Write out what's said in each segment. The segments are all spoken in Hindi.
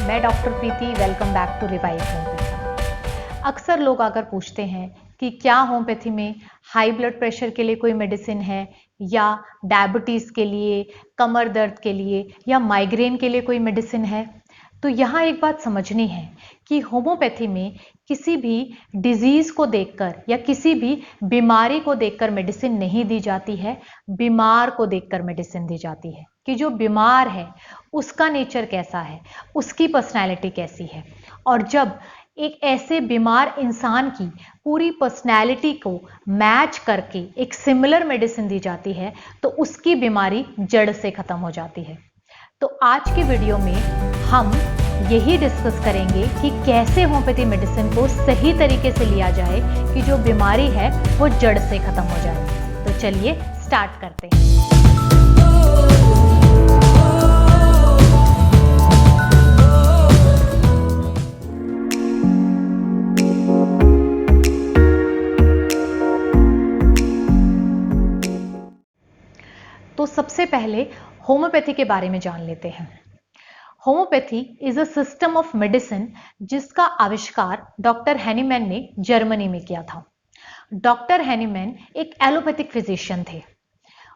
मैं doctor Preeti, welcome back to Revive Homeopathy. अक्सर लोग आकर पूछते हैं कि क्या होम्योपैथी में हाई ब्लड प्रेशर के लिए कोई मेडिसिन है, या डायबिटीज़ के लिए, कमर दर्द के लिए, या माइग्रेन के लिए कोई मेडिसिन है। तो यहाँ एक बात समझनी है कि होम्योपैथी में किसी भी डिजीज़ को देखकर या किसी भी बीमारी को देखकर मेडिसिन नहीं दी जाती है, बीमार को देखकर मेडिसिन दी जाती है कि जो बीमार है उसका नेचर कैसा है, उसकी पर्सनैलिटी कैसी है। और जब एक ऐसे बीमार इंसान की पूरी पर्सनैलिटी को मैच करके एक सिमिलर मेडिसिन दी जाती है तो उसकी बीमारी जड़ से खत्म हो जाती है। तो आज की वीडियो में हम यही डिस्कस करेंगे कि कैसे होम्योपैथी मेडिसिन को सही तरीके से लिया जाए कि जो बीमारी है वो जड़ से खत्म हो जाए। तो चलिए स्टार्ट करते हैं। तो सबसे पहले होम्योपैथी के बारे में जान लेते हैं। Homeopathy is a system of medicine जिसका आविष्कार डॉक्टर हैनीमैन ने जर्मनी में किया था। डॉक्टर हैनीमैन एक एलोपैथिक फिजिशियन थे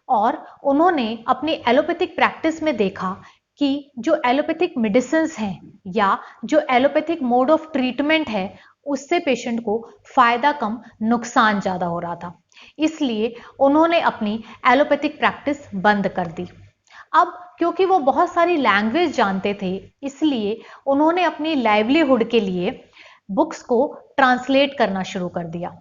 और उन्होंने अपनी एलोपैथिक प्रैक्टिस में देखा कि जो एलोपैथिक मेडिसिन्स हैं या जो एलोपैथिक मोड ऑफ ट्रीटमेंट है उससे पेशेंट को फायदा कम, नुकसान ज्यादा हो रहा था। इसलिए उन्होंने अपनी एलोपैथिक प्रैक्टिस बंद कर दी। अब क्योंकि वो बहुत सारी लैंग्वेज जानते थे, इसलिए उन्होंने अपनी लाइवलीहुड के लिए बुक्स को ट्रांसलेट करना शुरू कर दिया।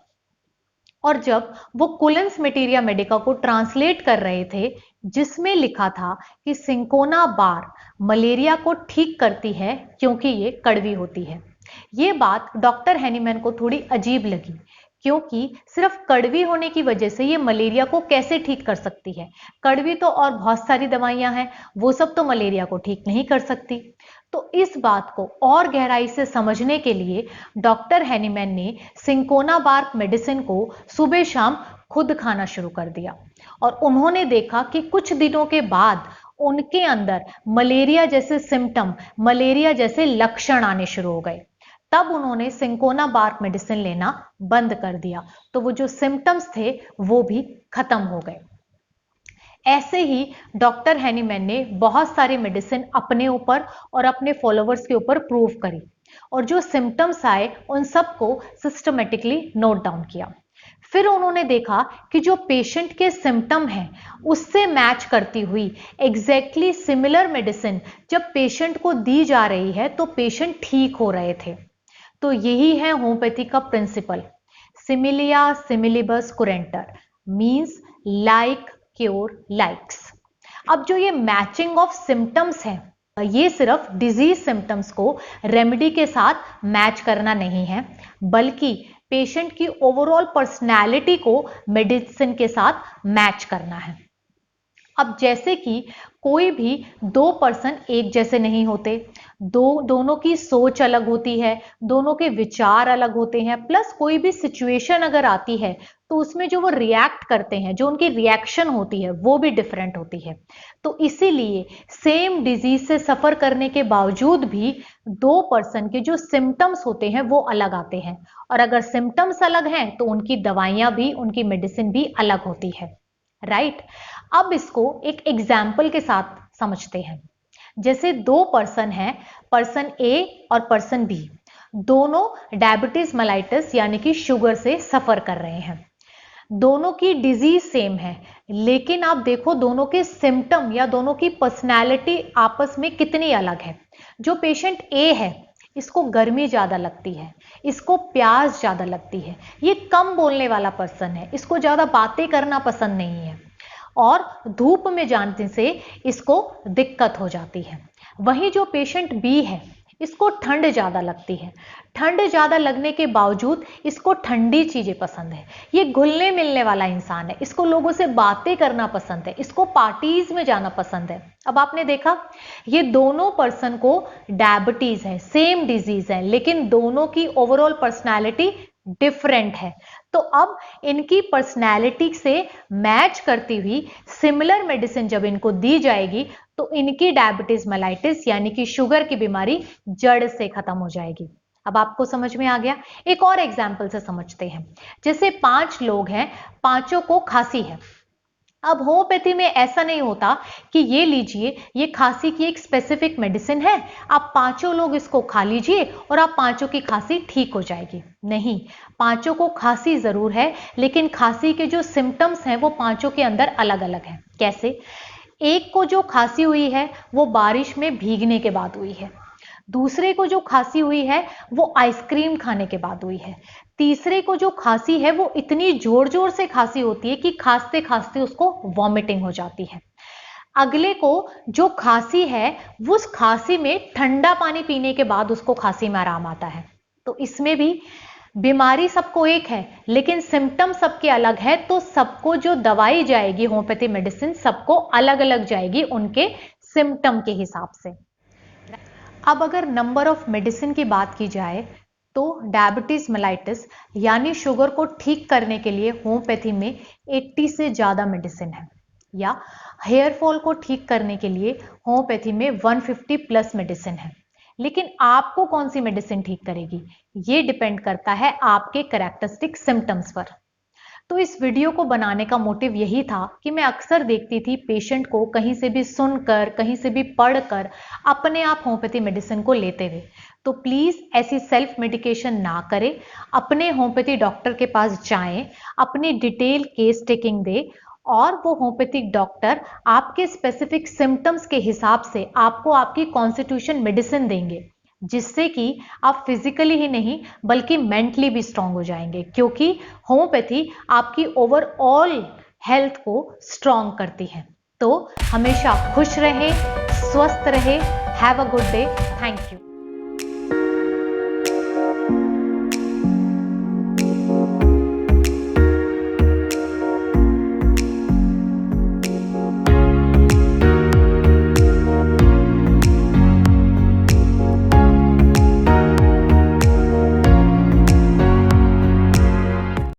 और जब वो कुलेंस मेटेरिया मेडिका को ट्रांसलेट कर रहे थे, जिसमें लिखा था कि सिंकोना बार मलेरिया को ठीक करती है क्योंकि ये कड़वी होती है, ये बात डॉक्टर हैनीमैन को थोड़ी अजीब लगी, क्योंकि सिर्फ कड़वी होने की वजह से ये मलेरिया को कैसे ठीक कर सकती है। कड़वी तो और बहुत सारी दवाइयां हैं, वो सब तो मलेरिया को ठीक नहीं कर सकती। तो इस बात को और गहराई से समझने के लिए डॉक्टर हैनीमैन ने सिंकोना बार्क मेडिसिन को सुबह शाम खुद खाना शुरू कर दिया और उन्होंने देखा कि कुछ दिनों के बाद उनके अंदर मलेरिया जैसे सिम्टम, मलेरिया जैसे लक्षण आने शुरू हो गए। तब उन्होंने सिंकोना बार्क मेडिसिन लेना बंद कर दिया, तो वो जो सिम्टम्स थे वो भी खत्म हो गए। ऐसे ही डॉक्टर हैनीमैन ने बहुत सारी मेडिसिन अपने ऊपर और अपने फॉलोवर्स के ऊपर प्रूव करी और जो सिम्टम्स आए उन सबको सिस्टमेटिकली नोट डाउन किया। फिर उन्होंने देखा कि जो पेशेंट के सिम्टम हैं उससे मैच करती हुई एग्जैक्टली सिमिलर मेडिसिन जब पेशेंट को दी जा रही है तो पेशेंट ठीक हो रहे थे। तो यही है होम्योपैथी का principle, similia similibus curentur, means like cure likes. अब जो ये मैचिंग ऑफ सिम्टम्स है, ये सिर्फ डिजीज सिम्टम्स को रेमेडी के साथ मैच करना नहीं है, बल्कि पेशेंट की ओवरऑल पर्सनैलिटी को मेडिसिन के साथ मैच करना है। अब जैसे कि कोई भी दो पर्सन एक जैसे नहीं होते, दोनों की सोच अलग होती है, दोनों के विचार अलग होते हैं, प्लस कोई भी सिचुएशन अगर आती है तो उसमें जो वो रिएक्ट करते हैं, जो उनकी रिएक्शन होती है वो भी डिफरेंट होती है। तो इसीलिए सेम डिजीज से सफर करने के बावजूद भी दो पर्सन के जो सिम्टम्स होते हैं वो अलग आते हैं, और अगर सिम्टम्स अलग हैं तो उनकी दवाइयां भी, उनकी मेडिसिन भी अलग होती है। राइट? अब इसको एक एग्जाम्पल के साथ समझते हैं। जैसे दो पर्सन हैं, पर्सन ए और पर्सन बी, दोनों डायबिटीज मेलाइटिस यानी कि शुगर से सफर कर रहे हैं। दोनों की डिजीज सेम है, लेकिन आप देखो दोनों के सिम्टम या दोनों की पर्सनैलिटी आपस में कितनी अलग है। जो पेशेंट ए है, इसको गर्मी ज्यादा लगती है, इसको प्यास ज्यादा लगती है, ये कम बोलने वाला पर्सन है, इसको ज्यादा बातें करना पसंद नहीं है और धूप में जाने से इसको दिक्कत हो जाती है। वहीं जो पेशेंट बी है, इसको ठंड ज्यादा लगती है, ठंड ज्यादा लगने के बावजूद इसको ठंडी चीजें पसंद है, ये घुलने मिलने वाला इंसान है, इसको लोगों से बातें करना पसंद है, इसको पार्टीज में जाना पसंद है। अब आपने देखा ये दोनों पर्सन को डायबिटीज है, सेम डिजीज है, लेकिन दोनों की ओवरऑल पर्सनैलिटी डिफरेंट है। तो अब इनकी पर्सनैलिटी से मैच करती हुई सिमिलर मेडिसिन जब इनको दी जाएगी तो इनकी डायबिटीज मेलाइटिस यानी कि शुगर की बीमारी जड़ से खत्म हो जाएगी। अब आपको समझ में आ गया। एक और एग्जाम्पल से समझते हैं। जैसे 5 लोग हैं, पांचों को खांसी है। अब होम्योपैथी में ऐसा नहीं होता कि ये लीजिए, ये खांसी की एक स्पेसिफिक मेडिसिन है, आप पांचों लोग इसको खा लीजिए और आप पांचों की खांसी ठीक हो जाएगी। नहीं, पांचों को खांसी जरूर है, लेकिन खांसी के जो सिम्टम्स हैं वो पांचों के अंदर अलग अलग हैं। कैसे? एक को जो खांसी हुई है वो बारिश में भीगने के बाद हुई है, दूसरे को जो खांसी हुई है वो आइसक्रीम खाने के बाद हुई है, तीसरे को जो खांसी है वो इतनी जोर जोर से खांसी होती है कि खांसते खांसते उसको वॉमिटिंग हो जाती है। अगले को जो खांसी है उस खांसी में ठंडा पानी पीने के बाद उसको खांसी में आराम आता है। तो इसमें भी बीमारी सबको एक है, लेकिन सिम्टम सबके अलग है, तो सबको जो दवाई जाएगी होम्योपैथी मेडिसिन सबको अलग अलग जाएगी उनके सिम्टम के हिसाब से। अब अगर नंबर ऑफ मेडिसिन की बात की जाए तो डायबिटीज मेलाइटिस यानी शुगर को ठीक करने के लिए होम्योपैथी में 80 से ज्यादा मेडिसिन है, या हेयर फॉल को ठीक करने के लिए होम्योपैथी में 150 प्लस मेडिसिन है। लेकिन आपको कौन सी मेडिसिन ठीक करेगी ये डिपेंड करता है आपके कैरेक्टरिस्टिक सिम्टम्स पर। तो इस वीडियो को बनाने का मोटिव यही था कि मैं अक्सर देखती थी पेशेंट को कहीं से भी सुनकर, कहीं से भी पढ़कर अपने आप होम्योपैथी मेडिसिन को लेते हुए। तो प्लीज ऐसी सेल्फ मेडिकेशन ना करें, अपने होम्योपैथी डॉक्टर के पास जाएं, अपनी डिटेल केस टेकिंग दे और वो होम्योपैथिक डॉक्टर आपके स्पेसिफिक सिम्टम्स के हिसाब से आपको आपकी कॉन्स्टिट्यूशन मेडिसिन देंगे, जिससे कि आप फिजिकली ही नहीं बल्कि मेंटली भी स्ट्रांग हो जाएंगे, क्योंकि होम्योपैथी आपकी ओवरऑल हेल्थ को स्ट्रांग करती है। तो हमेशा खुश रहें, स्वस्थ रहें। Have a good day. Thank you.